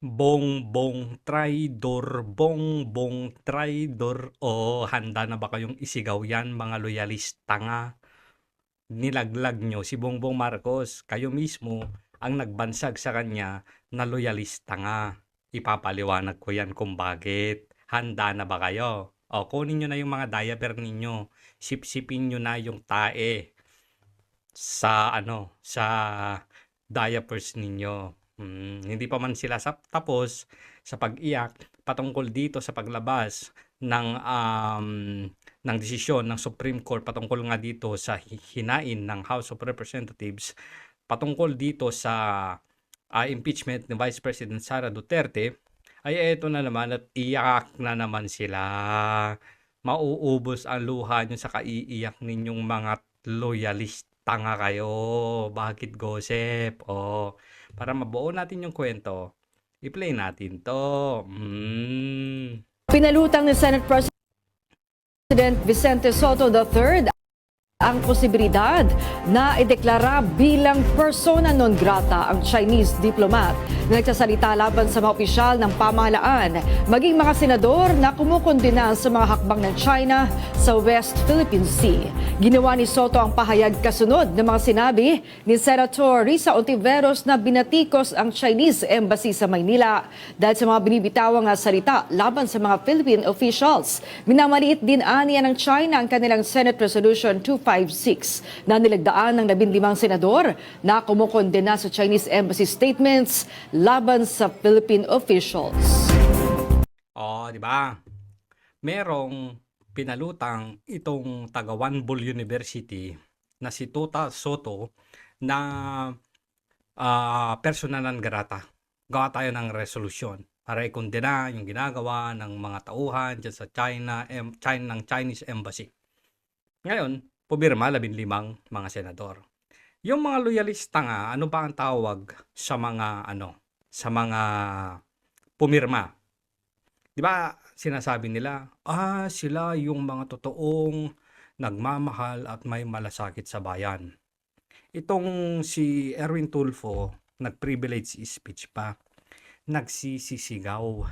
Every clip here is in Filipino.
Bongbong traidor, bongbong traidor. O handa na ba kayong isigaw yan, mga loyalista nga? Nilaglag nyo si Bongbong Marcos. Kayo mismo ang nagbansag sa kanya na loyalista nga. Ipapaliwanag ko yan kung bakit. Handa na ba kayo? O kunin nyo na yung mga diaper ninyo. Sipsipin nyo na yung tae sa diapers ninyo. Hindi pa man sila tapos sa pag-iyak patungkol dito sa paglabas ng desisyon ng Supreme Court patungkol nga dito sa hinain ng House of Representatives patungkol dito sa impeachment ni Vice President Sara Duterte, ay eto na naman at iyak na naman sila. Mauubos ang luha nyo sa kaiiyak ninyong mga loyalista nga kayo. Bakit, Gosep? Para mabuo natin yung kwento, i-play natin to. Pinalutang ni Senate President Vicente Soto III ang posibilidad na ideklara bilang persona non grata ang Chinese diplomat na nagsasalita laban sa mga opisyal ng pamahalaan, maging mga senador na kumukondena sa mga hakbang ng China sa West Philippine Sea. Ginawa ni Soto ang pahayag kasunod ng mga sinabi ni Senator Risa Ontiveros na binatikos ang Chinese Embassy sa Maynila dahil sa mga binibitawang salita laban sa mga Philippine officials. Minamaliit din aniya ng China ang kanilang Senate Resolution 256 na nilagdaan ng 15 senador na kumukondena sa Chinese Embassy statements laban sa Philippine officials. Di ba? Merong pinalutang itong taga One Bull University na si Tuta Soto na persona non grata. Gawa tayo ng resolusyon para ikondena yung ginagawa ng mga tauhan dyan sa ng Chinese Embassy. Ngayon, pumirma 15 mga senador. Yung mga loyalista nga, ano ba ang tawag sa mga pumirma? 'Di ba? Sinasabi nila, sila yung mga totoong nagmamahal at may malasakit sa bayan. Itong si Erwin Tulfo, nag-privilege speech pa, nagsisisigaw,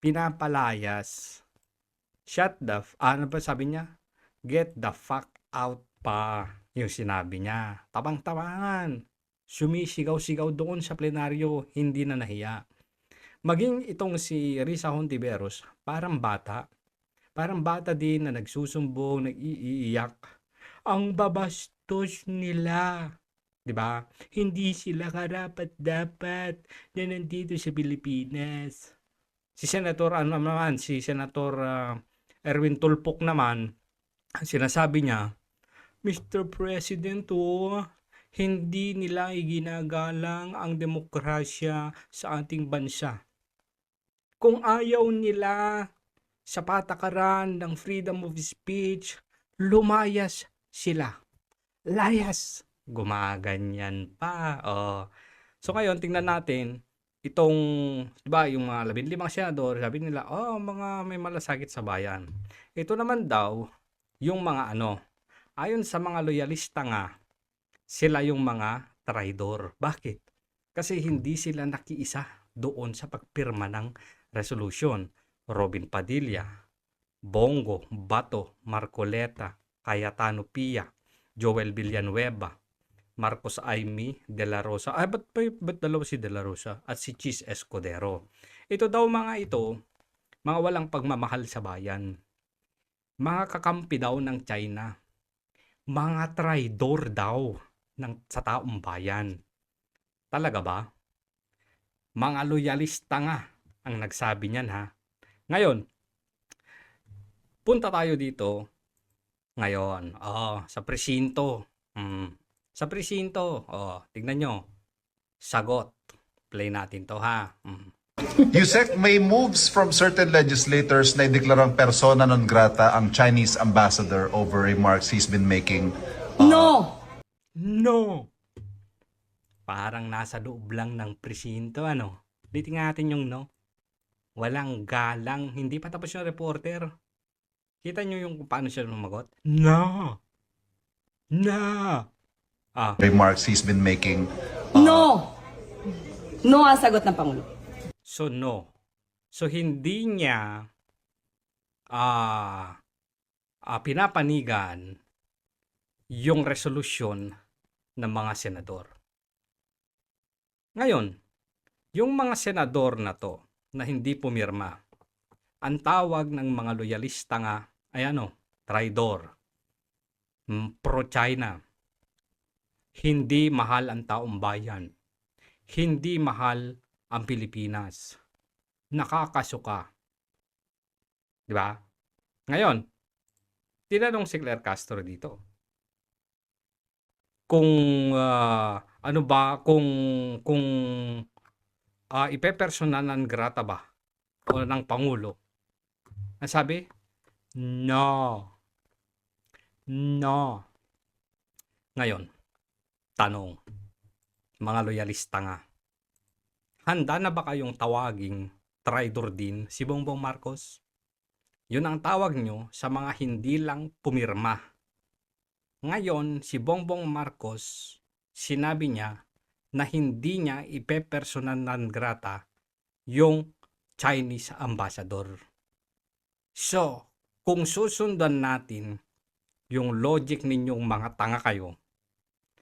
pinapalayas, ano ba sabi niya? Get the fuck out pa yung sinabi niya. Tabang-tabangan. Sumisigaw-sigaw doon sa plenaryo, hindi na nahiya. Maging itong si Risa Hontiveros, parang bata. Parang bata din na nagsusumbong, nag-iiyak. Ang babastos nila. 'Di ba? Hindi sila karapat-dapat na nandito sa Pilipinas. Si Senator Erwin Tulfo naman, sinasabi niya, Mr. President, hindi nila iginagalang ang demokrasya sa ating bansa. Kung ayaw nila sa patakaran ng freedom of speech, lumayas sila. Layas. Gumaganyan pa. So ngayon, tingnan natin itong, diba, yung mga 15 senador, sabi nila, mga may malasakit sa bayan. Ito naman daw, yung mga ayon sa mga loyalista nga, sila yung mga traidor. Bakit? Kasi hindi sila nakiisa doon sa pagpirma ng resolution. Robin Padilla, Bongo, Bato, Marcoleta, Cayetano Pia, Joel Villanueva, Marcos Aimee de la Rosa. Ba't dalawa si de la Rosa? At si Chis Escudero. Ito daw mga walang pagmamahal sa bayan. Mga kakampi daw ng China. Mga traidor daw sa taong bayan. Talaga ba? Mga loyalista nga ang nagsabi niyan, ha. Ngayon, punta tayo dito ngayon sa presinto. Sa presinto, tignan nyo. Sagot. Play natin to, ha. Yusek, may moves from certain legislators na ideklarang persona non grata ang Chinese ambassador over remarks he's been making. No! Parang nasa loob lang ng presinto, Tingnan natin yung no. Walang galang. Hindi pa tapos yung reporter. Kita nyo yung paano siya lumagot? No! Remarks he's been making. No! No ang sagot ng Pangulo. So, no. So, hindi niya ah, pinapanigan yung resolusyon ng mga senador. Ngayon, yung mga senador na to na hindi pumirma, ang tawag ng mga loyalista nga ay traidor, pro-China, hindi mahal ang taong bayan, hindi mahal ang Pilipinas, nakakasuka. Di ba? Ngayon, tinanong si Claire Castro dito kung kung ipepersonalan grata ba o ng Pangulo. Ang sabi, no. No. Ngayon, tanong, mga loyalista nga, handa na ba kayong tawaging traidor din si Bongbong Marcos? Yun ang tawag nyo sa mga hindi lang pumirma. Ngayon, si Bongbong Marcos, sinabi niya na hindi niya ipepersonalan grata yung Chinese ambassador. So, kung susundan natin yung logic ninyong mga tanga kayo,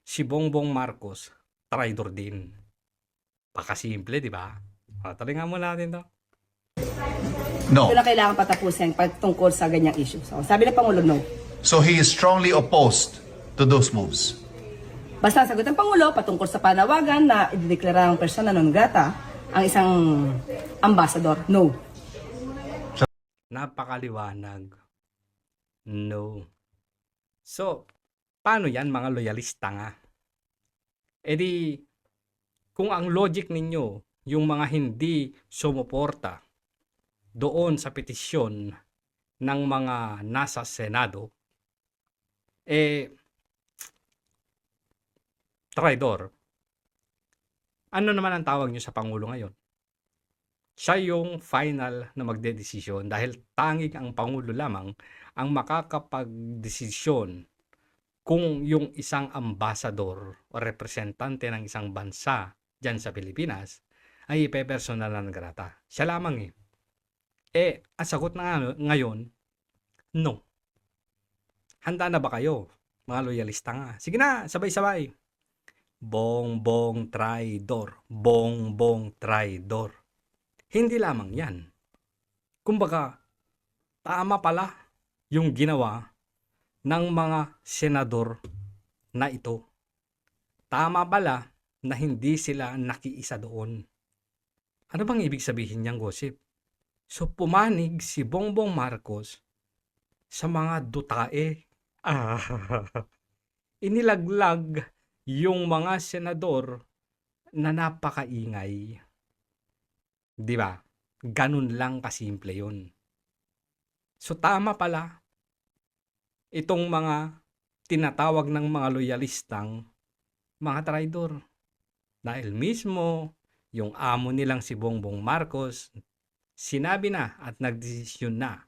si Bongbong Marcos, traidor din. Pakasimple, di ba? Talingan mo natin to. No. Ito na kailangan patapusin tungkol sa ganyang issue. So, sabi ng Pangulo, no. So he is strongly opposed to those moves. Basta ang sagot ng Pangulo patungkol sa panawagan na idedeklara ng persona non grata ang isang ambassador, no. Napakaliwanag. No. So, paano yan mga loyalista nga? E di, kung ang logic ninyo, yung mga hindi sumuporta doon sa petisyon ng mga nasa Senado, traidor. Ano naman ang tawag nyo sa Pangulo ngayon? Siya yung final na magdedesisyon dahil tanging ang Pangulo lamang ang makakapagdesisyon kung yung isang ambassador o representante ng isang bansa dyan sa Pilipinas ay ipepersonalan grata. Siya lamang ang sagot na ngayon, no. Handa na ba kayo, mga loyalista nga? Sige na, sabay-sabay. Bongbong traidor. Bongbong traidor. Hindi lamang yan. Kumbaga, tama pala yung ginawa ng mga senador na ito. Tama pala na hindi sila nakiisa doon. Ano bang ibig sabihin niyang gossip? So pumanig si Bongbong Marcos sa mga dutae. Inilaglag yung mga senador na napakaingay. Di ba? Ganun lang kasimple yun. So tama pala itong mga tinatawag ng mga loyalistang mga traidor. Dahil mismo yung amo nilang si Bongbong Marcos sinabi na at nagdesisyon na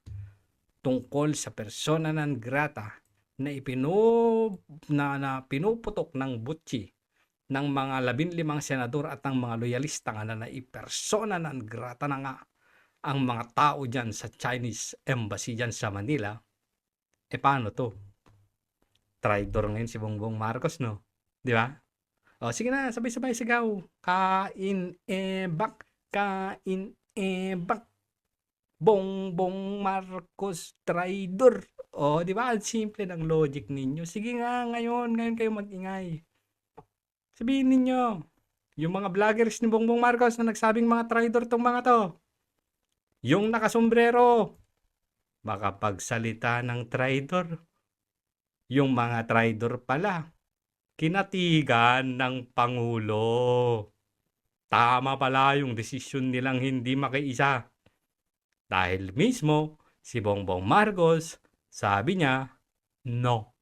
tungkol sa persona non grata na pinuputok ng butsi ng mga 15 senador at ng mga loyalista nga na persona non grata na nga ang mga tao dyan sa Chinese Embassy dyan sa Manila. Paano to? Traidor ngayon si Bongbong Marcos, no? Di ba? O, sige na, sabay-sabay sigaw. Kain bak, kain bak. Bongbong Marcos traidor. O, di ba? Ang simple ng logic ninyo. Sige nga, ngayon kayo mag-ingay. Sabihin ninyo, yung mga vloggers ni Bongbong Marcos na nagsabing mga traidor tong mga to. Yung nakasombrero, baka pagsalita ng traidor. Yung mga traidor pala, kinatigan ng Pangulo. Tama pala yung desisyon nilang hindi makiisa. Dahil mismo, si Bongbong Marcos, sabi niya, no.